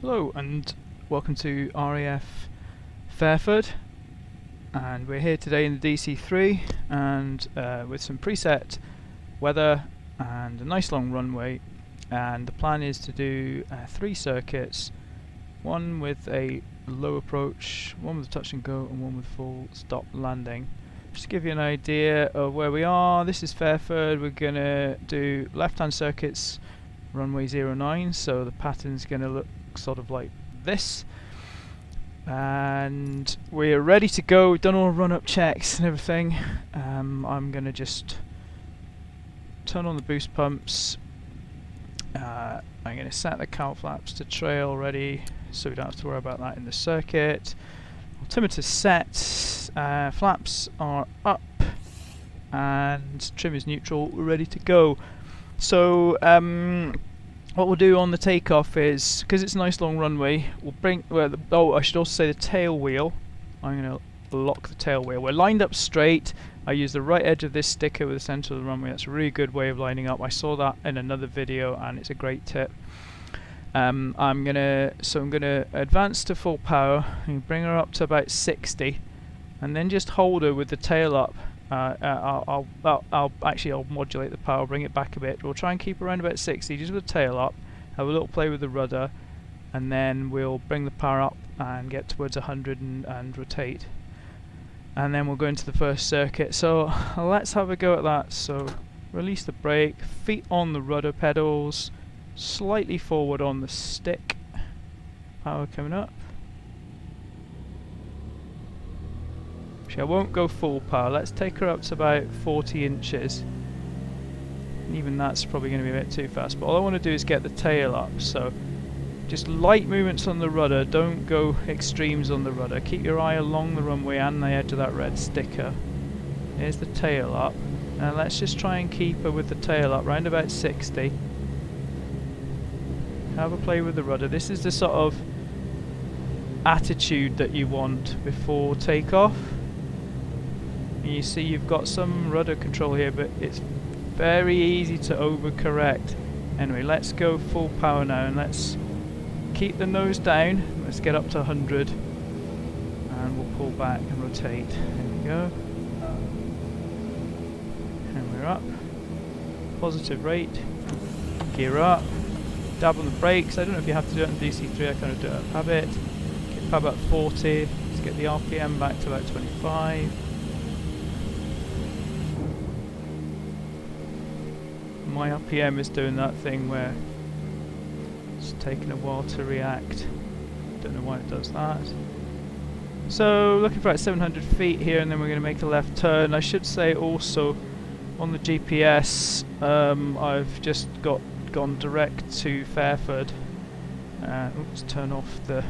Hello and welcome to RAF Fairford, and we're here today in the DC3 and with some preset weather and a nice long runway, and the plan is to do 3 circuits, one with a low approach, one with touch and go, and one with full stop landing. Just to give you an idea of where we are, this is Fairford. We're going to do left hand circuits runway 09, so the pattern's going to look sort of like this, and we're ready to go. We've done all run-up checks and everything. I'm going to just turn on the boost pumps. I'm going to set the cowl flaps to trail ready, so we don't have to worry about that in the circuit. Altimeter set, flaps are up, and trim is neutral. We're ready to go. So what we'll do on the takeoff is, because it's a nice long runway, we'll bring, I should also say the tail wheel. I'm going to lock the tail wheel. We're lined up straight. I use the right edge of this sticker with the center of the runway. That's a really good way of lining up. I saw that in another video and it's a great tip. I'm gonna advance to full power and bring her up to about 60, and then just hold her with the tail up. I'll modulate the power, bring it back a bit. We'll try and keep around about 60, just with the tail up, have a little play with the rudder, and then we'll bring the power up and get towards 100 and rotate. And then we'll go into the first circuit. So let's have a go at that. So release the brake, feet on the rudder pedals, slightly forward on the stick, power coming up. I won't go full power. Let's take her up to about 40 inches. And even that's probably going to be a bit too fast. But all I want to do is get the tail up. So just light movements on the rudder. Don't go extremes on the rudder. Keep your eye along the runway and the edge of that red sticker. Here's the tail up. And let's just try and keep her with the tail up round about 60. Have a play with the rudder. This is the sort of attitude that you want before takeoff. You see you've got some rudder control here, but it's very easy to overcorrect. Anyway, let's go full power now, and let's keep the nose down. Let's get up to 100 and we'll pull back and rotate. There we go, and we're up. Positive rate. Gear up. Dab on the brakes. I don't know if you have to do it on DC3. I kind of do it out of habit. Get power about 40. Let's get the RPM back to about 25. My RPM is doing that thing where it's taking a while to react. Don't know why it does that. So looking for about 700 feet here, and then we're going to make a left turn. I should say also on the GPS, I've just gone direct to Fairford. Oops, turn off the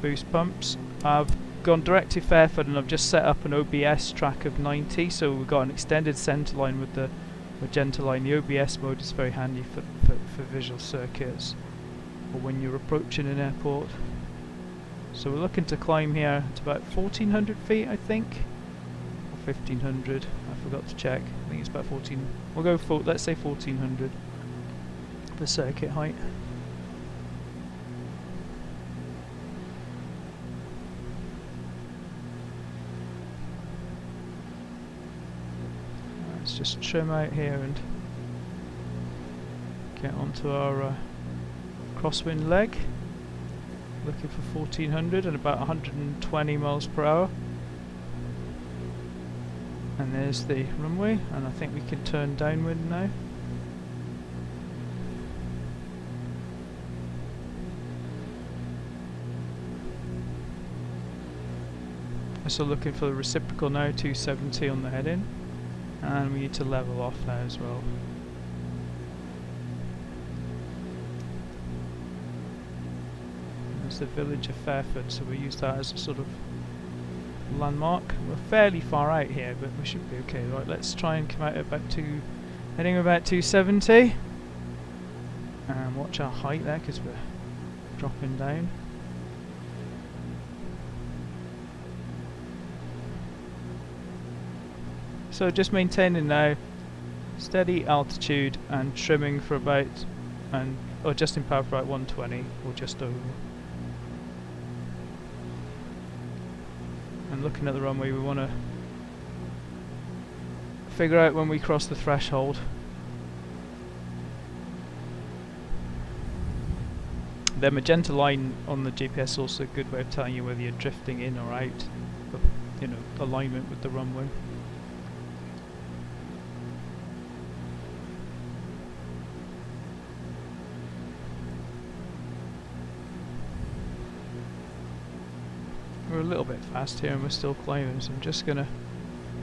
boost pumps. I've gone direct to Fairford and I've just set up an OBS track of 90, so we've got an extended centre line with the magenta line. The OBS mode is very handy for visual circuits or when you're approaching an airport. So we're looking to climb here to about 1400 feet, I think, or 1500. I forgot to check. I think it's about 14. We'll go for, let's say 1400 for circuit height. Let's just trim out here and get onto our crosswind leg. Looking for 1400 and about 120 miles per hour. And there's the runway, and I think we can turn downwind now. So looking for the reciprocal now, 270 on the heading. And we need to level off now as well. There's the village of Fairford, so we use that as a sort of landmark. We're fairly far out here, but we should be okay. Right, let's try and come out at about heading about 270. And watch our height there, because we're dropping down. So just maintaining now steady altitude and trimming for about, and or adjusting power for at 120 or just over. And looking at the runway, we want to figure out when we cross the threshold. The magenta line on the GPS is also a good way of telling you whether you're drifting in or out of, you know, alignment with the runway. We're a little bit fast here and we're still climbing, so I'm just going to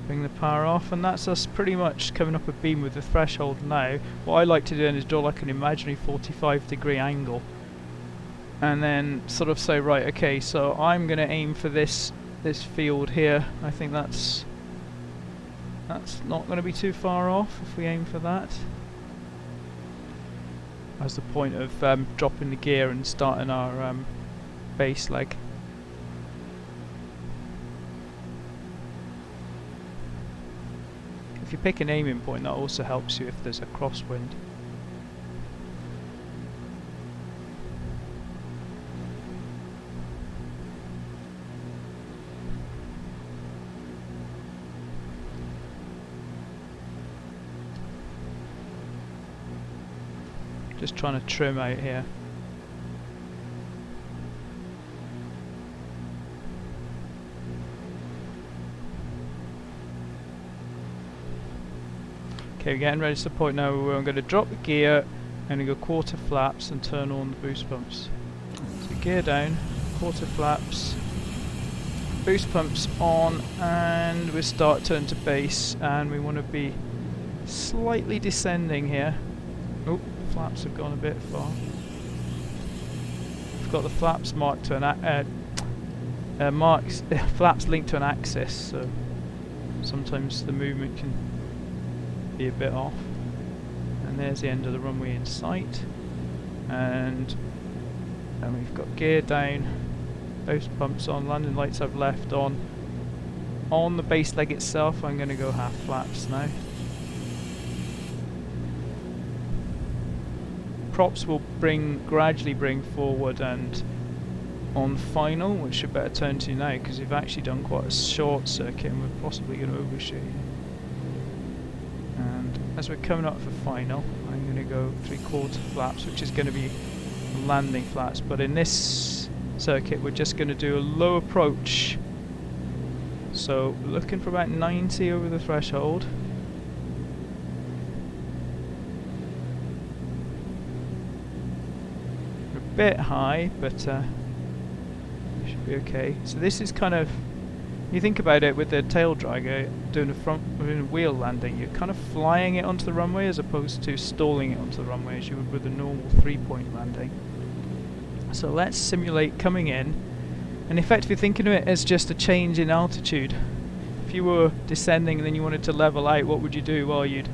bring the power off, and that's us pretty much coming up a beam with the threshold now. What I like to do then is draw like an imaginary 45-degree angle and then sort of say, right, okay, so I'm going to aim for this field here. I think that's not going to be too far off if we aim for that. That's the point of dropping the gear and starting our base leg. If you pick an aiming point, that also helps you if there's a crosswind. Just trying to trim out here. Okay, we're getting ready to the point now where I'm going to drop the gear and go quarter flaps and turn on the boost pumps. So gear down, quarter flaps, boost pumps on, and we start turn to base, and we want to be slightly descending here. Oh, flaps have gone a bit far. We've got the flaps marked to an flaps linked to an axis, so sometimes the movement can be a bit off. And there's the end of the runway in sight, and we've got gear down, boost pumps on, landing lights I've left on. On the base leg itself I'm going to go half flaps now. Props will gradually bring forward, and on final, which should better turn to now because we've actually done quite a short circuit and we're possibly going to overshoot. And as we're coming up for final, I'm going to go 3/4 flaps, which is going to be landing flaps, but in this circuit we're just going to do a low approach, so we're looking for about 90 over the threshold. We're a bit high, but we should be okay. So this is kind of, you think about it, with the tail dragger doing a wheel landing, you're kind of flying it onto the runway as opposed to stalling it onto the runway as you would with a normal 3-point landing. So let's simulate coming in and effectively thinking of it as just a change in altitude. If you were descending and then you wanted to level out, what would you do? Well, you'd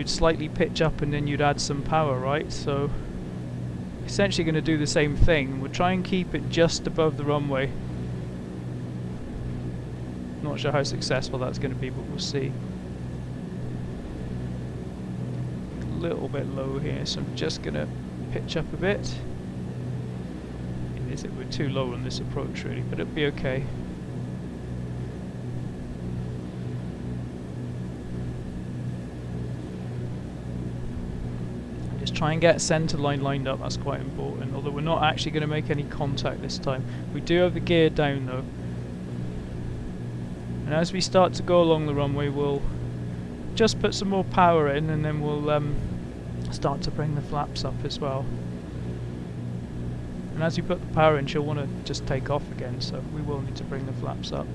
slightly pitch up and then you'd add some power, right? So essentially going to do the same thing. We'll try and keep it just above the runway. Not sure how successful that's going to be, but we'll see. A little bit low here, so I'm just going to pitch up a bit. We're too low on this approach really, but it'll be okay. Just try and get centre line lined up, that's quite important, although we're not actually going to make any contact this time. We do have the gear down though. And as we start to go along the runway, we'll just put some more power in, and then we'll start to bring the flaps up as well. And as you put the power in, she'll want to just take off again, so we will need to bring the flaps up.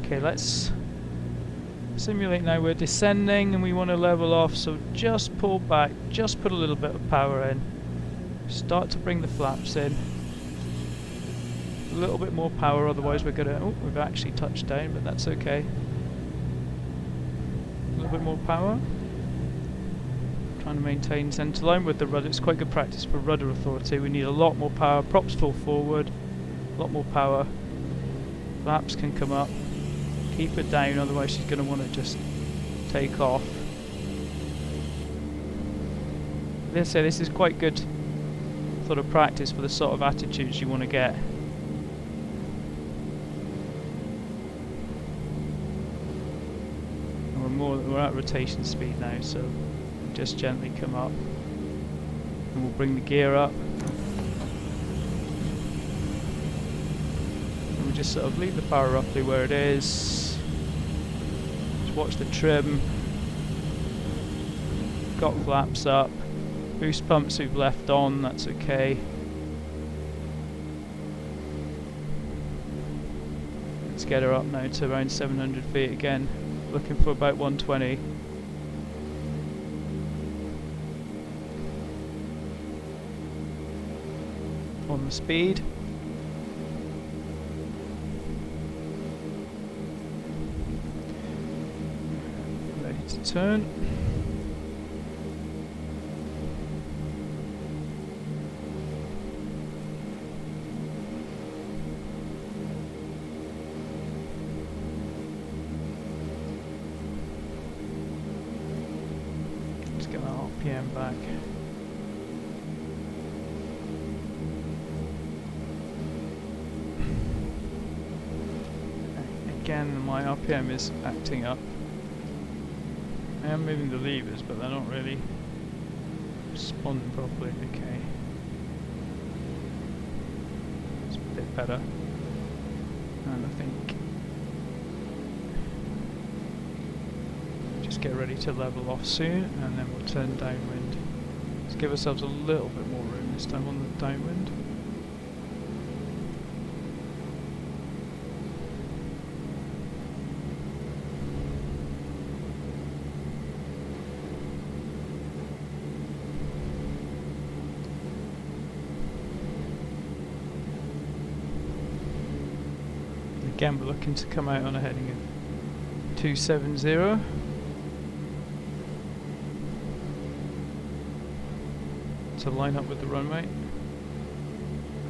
Okay, let's simulate now. We're descending and we want to level off, so just pull back, just put a little bit of power in. Start to bring the flaps in. A little bit more power, otherwise we're going to... Oh, we've actually touched down, but that's okay. A little bit more power. Trying to maintain centre line with the rudder. It's quite good practice for rudder authority. We need a lot more power. Props full forward. A lot more power. Flaps can come up. Keep her down, otherwise she's going to want to just take off. let's say this is quite good sort of practice for the sort of attitudes you want to get. We're at rotation speed now, so just gently come up, and we'll bring the gear up, and we'll just sort of leave the power roughly where it is. Just watch the trim. Got flaps up, boost pumps we've left on, that's okay. Let's get her up now to around 700 feet again. Looking for about 120. On the speed. Ready to turn. Get that RPM back. Again, my RPM is acting up. I am moving the levers, but they're not really responding properly. Okay. It's a bit better. And I think get ready to level off soon, and then we'll turn downwind. Let's give ourselves a little bit more room this time on the downwind. Again, we're looking to come out on a heading of 270. To line up with the runway,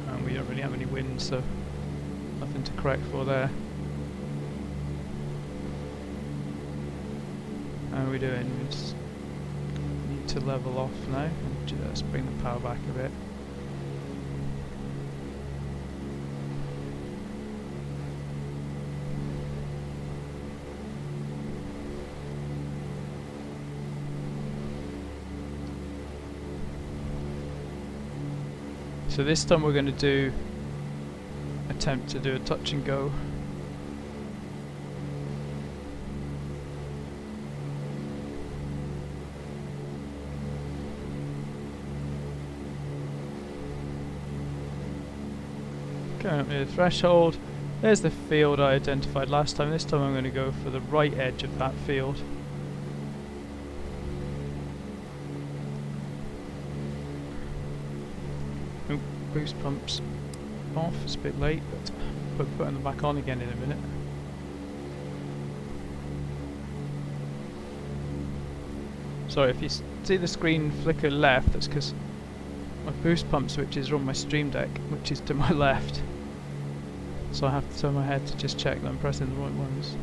and we don't really have any wind, so nothing to correct for there. How are we doing? We just need to level off now and just bring the power back a bit. So this time we're going to attempt to do a touch and go. Going up near the threshold. There's the field I identified last time. This time I'm going to go for the right edge of that field. Oop, boost pumps off. It's a bit late, but we're putting them back on again in a minute. Sorry, if you see the screen flicker left, that's because my boost pump switches are on my stream deck, which is to my left. So I have to turn my head to just check that I'm pressing the right ones.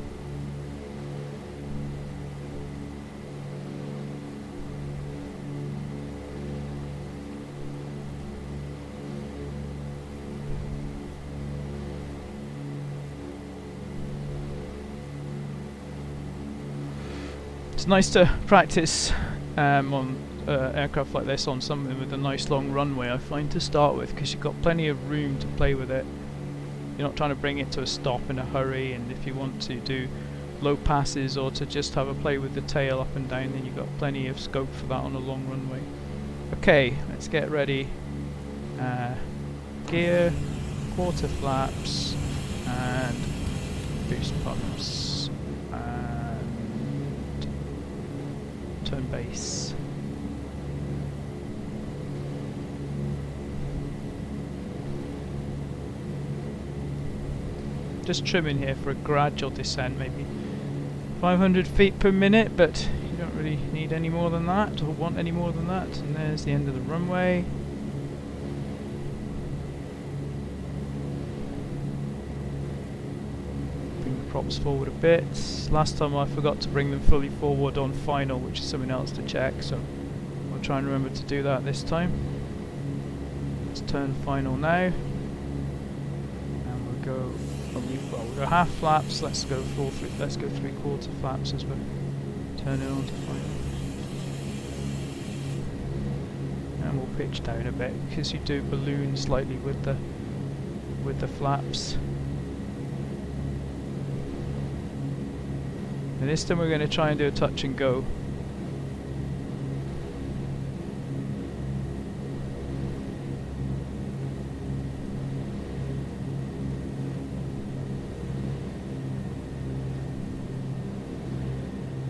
It's nice to practice on aircraft like this on something with a nice long runway, I find, to start with, because you've got plenty of room to play with it. You're not trying to bring it to a stop in a hurry, and if you want to do low passes or to just have a play with the tail up and down, then you've got plenty of scope for that on a long runway. Okay, let's get ready. Gear, quarter flaps, and boost pumps, and turn base. Just trimming here for a gradual descent, maybe 500 feet per minute, but you don't really need any more than that, or want any more than that. And there's the end of the runway. Bring the props forward a bit. Last time I forgot to bring them fully forward on final, which is something else to check, so I'll try and remember to do that this time. Let's turn final now. And we'll go, we'll go half flaps, let's go let's go 3/4 flaps as we're turning on to final. And we'll pitch down a bit because you do balloon slightly with the flaps. And this time we're going to try and do a touch and go.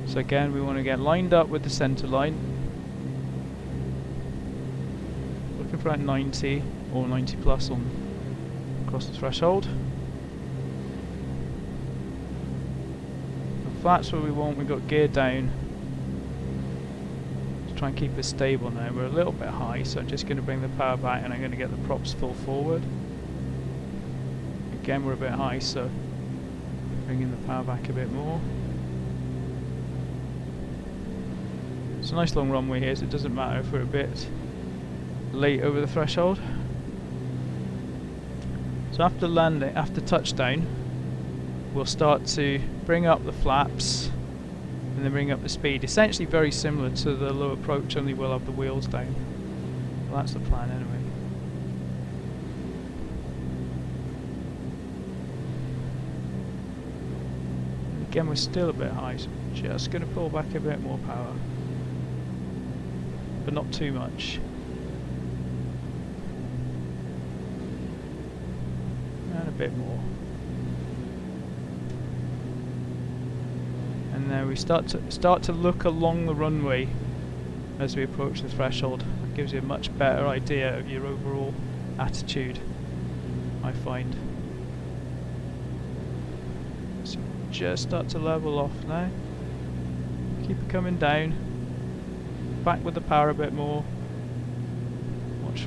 So again, we want to get lined up with the center line. Looking for about 90 or 90 plus on across the threshold. The flaps where we want, we've got gear down. Let's try and keep it stable now. We're a little bit high, so I'm just going to bring the power back and I'm going to get the props full forward. Again, we're a bit high, so bringing the power back a bit more. It's a nice long runway here, so it doesn't matter if we're a bit late over the threshold. So after landing, after touchdown, we'll start to bring up the flaps and then bring up the speed. Essentially very similar to the low approach, only we'll have the wheels down. Well, that's the plan anyway. Again, we're still a bit high, so we're just going to pull back a bit more power. But not too much. And a bit more. And then we start to look along the runway as we approach the threshold. It gives you a much better idea of your overall attitude, I find. So just start to level off now. Keep it coming down. Back with the power a bit more.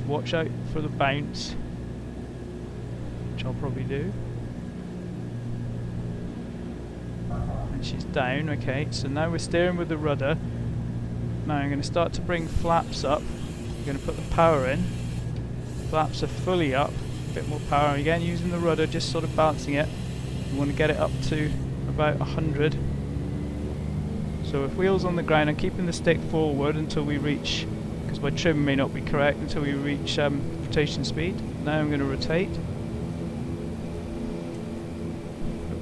Watch out for the bounce, which I'll probably do. And she's down. Okay, so now we're steering with the rudder. Now I'm going to start to bring flaps up. I'm going to put the power in. Flaps are fully up. A bit more power again, using the rudder, just sort of balancing it. We want to get it up to about 100. So with wheels on the ground, I'm keeping the stick forward until we reach, because my trim may not be correct, until we reach rotation speed. Now I'm going to rotate.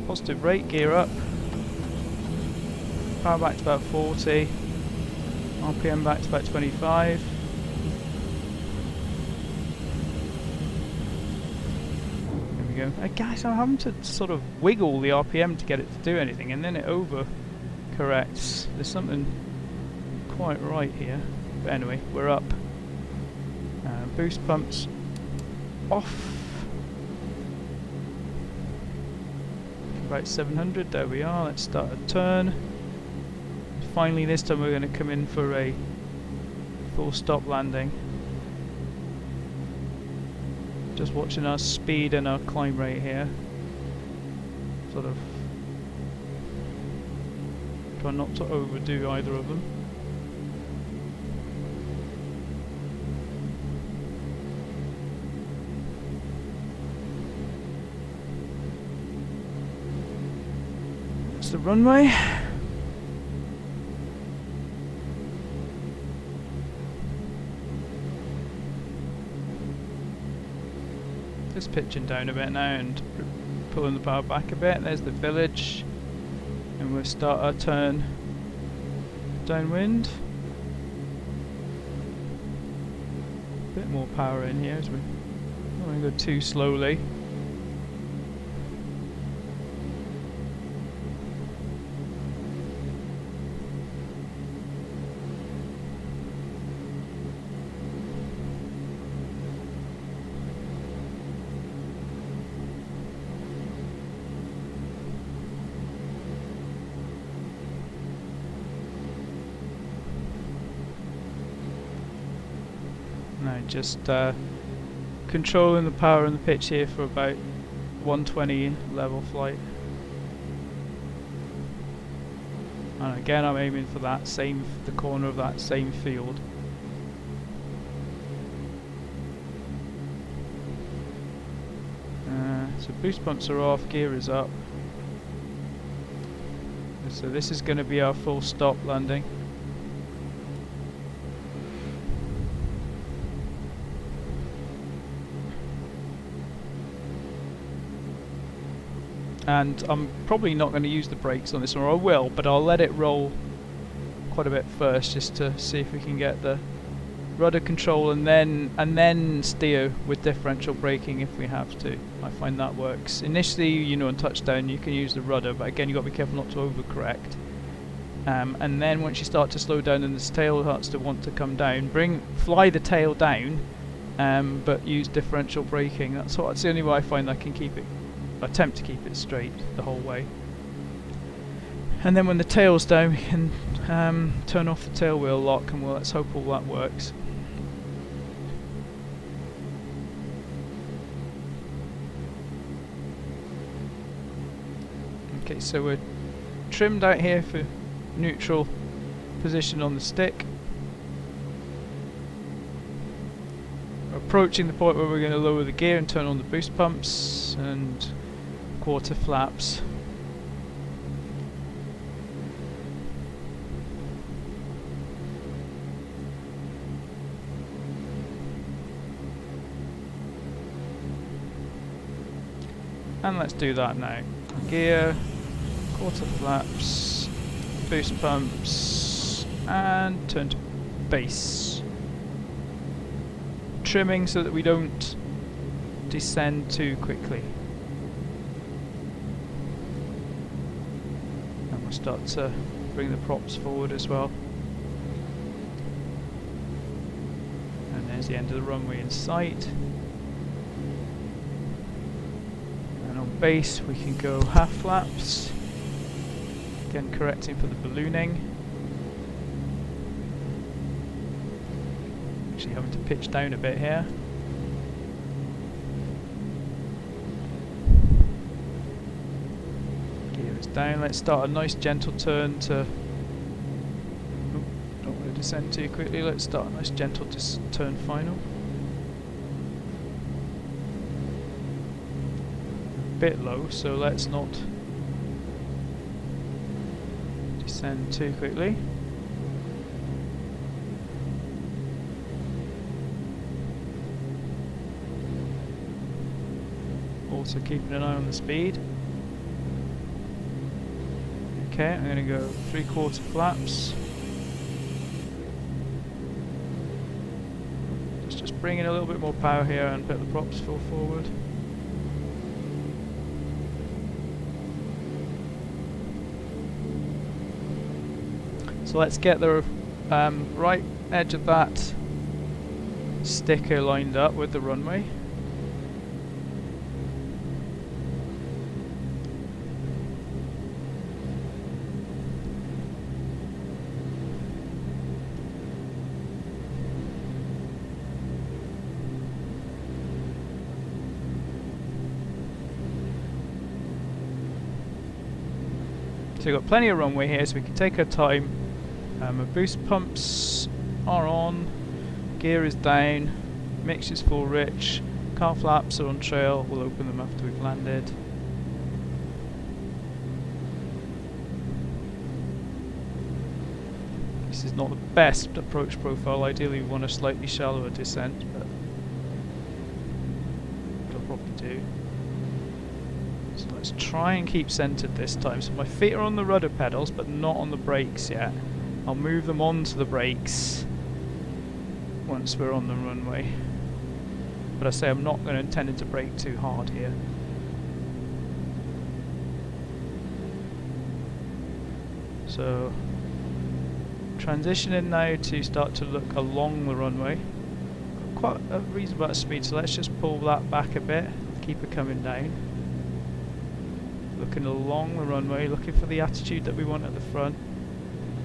Positive rate, gear up. Power back to about 40. RPM back to about 25. There we go. Guys, I'm having to sort of wiggle the RPM to get it to do anything, and then it corrects. There's something quite right here. But anyway, we're up. Boost pumps off. About 700, there we are. Let's start a turn. Finally, this time we're going to come in for a full stop landing. Just watching our speed and our climb rate here. Sort of try not to overdo either of them. That's the runway. Just pitching down a bit now and pulling the power back a bit. There's the village. And we'll start our turn downwind. A bit more power in here as we don't want to go too slowly. No, just controlling the power and the pitch here for about 120 level flight. And again, I'm aiming for that the corner of that same field. So boost pumps are off, gear is up. So this is going to be our full stop landing. And I'm probably not going to use the brakes on this one, or I will, but I'll let it roll quite a bit first just to see if we can get the rudder control and then steer with differential braking if we have to. I find that works. Initially, you know, on touchdown you can use the rudder, but again you've got to be careful not to overcorrect. And then once you start to slow down and the tail starts to want to come down, fly the tail down, but use differential braking. That's the only way I find I can attempt to keep it straight the whole way. And then when the tail's down, we can turn off the tail wheel lock, and let's hope all that works. Okay, so we're trimmed out here for neutral position on the stick. Approaching the point where we're going to lower the gear and turn on the boost pumps and quarter flaps. And let's do that now. Gear, quarter flaps, boost pumps, and turn to base. Trimming so that we don't descend too quickly. And we'll start to bring the props forward as well. And there's the end of the runway in sight. Base we can go half flaps, again correcting for the ballooning, actually having to pitch down a bit here. Gear is down, let's start a nice gentle turn to, don't want to descend too quickly, let's start a nice gentle turn final. Bit low, so let's not descend too quickly. Also keeping an eye on the speed. Okay, I'm going to go 3/4 flaps. Just bring in a little bit more power here and put the props full forward. So let's get the right edge of that sticker lined up with the runway. So we've got plenty of runway here, so we can take our time. Our boost pumps are on, gear is down, mixture's full rich, car flaps are on trail, we'll open them after we've landed. This is not the best approach profile, ideally we want a slightly shallower descent, but it'll probably do. So let's try and keep centered this time. So my feet are on the rudder pedals but not on the brakes yet. I'll move them onto the brakes once we're on the runway. But I say I'm not going to intend to brake too hard here. So transitioning now to start to look along the runway. Quite a reasonable amount of speed, so let's just pull that back a bit, keep it coming down. Looking along the runway, looking for the attitude that we want at the front.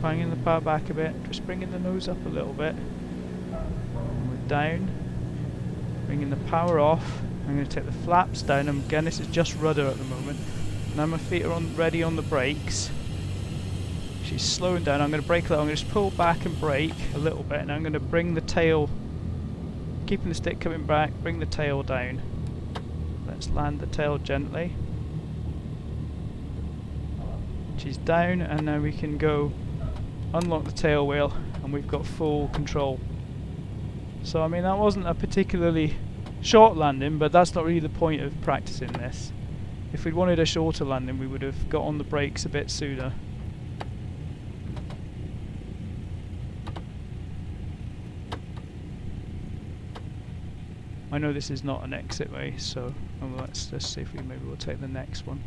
Banging the power back a bit, just bringing the nose up a little bit. And we're down. Bringing the power off. I'm going to take the flaps down, and again this is just rudder at the moment. Now my feet are ready on the brakes. She's slowing down, I'm going to brake a little, I'm going to just pull back and brake a little bit, and I'm going to bring the tail, keeping the stick coming back, bring the tail down. Just land the tail gently. She's down, and now we can go unlock the tail wheel, and we've got full control. So I mean, that wasn't a particularly short landing, but that's not really the point of practicing this. If we'd wanted a shorter landing, we would have got on the brakes a bit sooner. I know this is not an exit way, so let's just see if maybe we'll take the next one.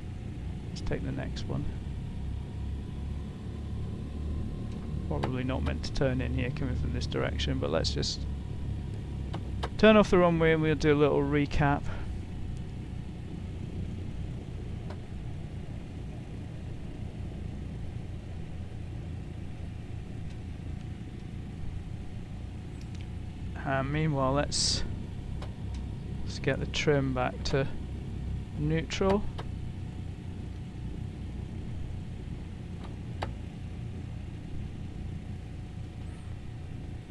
Let's take the next one. Probably not meant to turn in here coming from this direction, but let's just turn off the runway and we'll do a little recap. Meanwhile, let's get the trim back to neutral.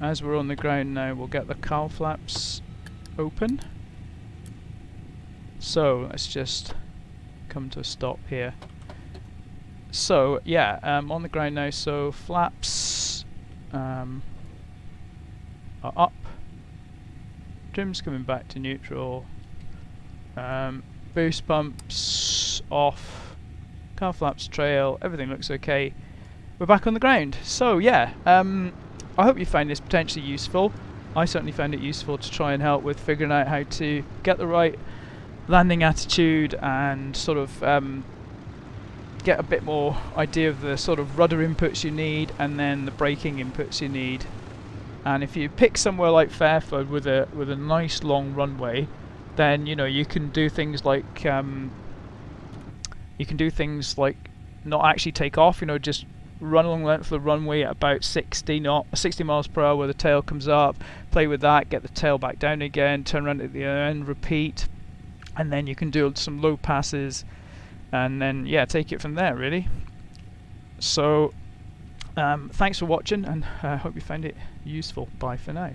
As we're on the ground now, we'll get the cowl flaps open. So let's just come to a stop here. So yeah, on the ground now, so flaps are up. Trim's coming back to neutral. Boost pumps off. Cowl flaps trail. Everything looks okay. We're back on the ground. So yeah, I hope you find this potentially useful. I certainly found it useful to try and help with figuring out how to get the right landing attitude and sort of get a bit more idea of the sort of rudder inputs you need and then the braking inputs you need. And if you pick somewhere like Fairford with a nice long runway, then you know you can do things like not actually take off. You know, just run along the length of the runway at about 60 miles per hour where the tail comes up. Play with that, get the tail back down again, turn around at the end, repeat, and then you can do some low passes, and then yeah, take it from there really. So. Thanks for watching, and I hope you found it useful. Bye for now.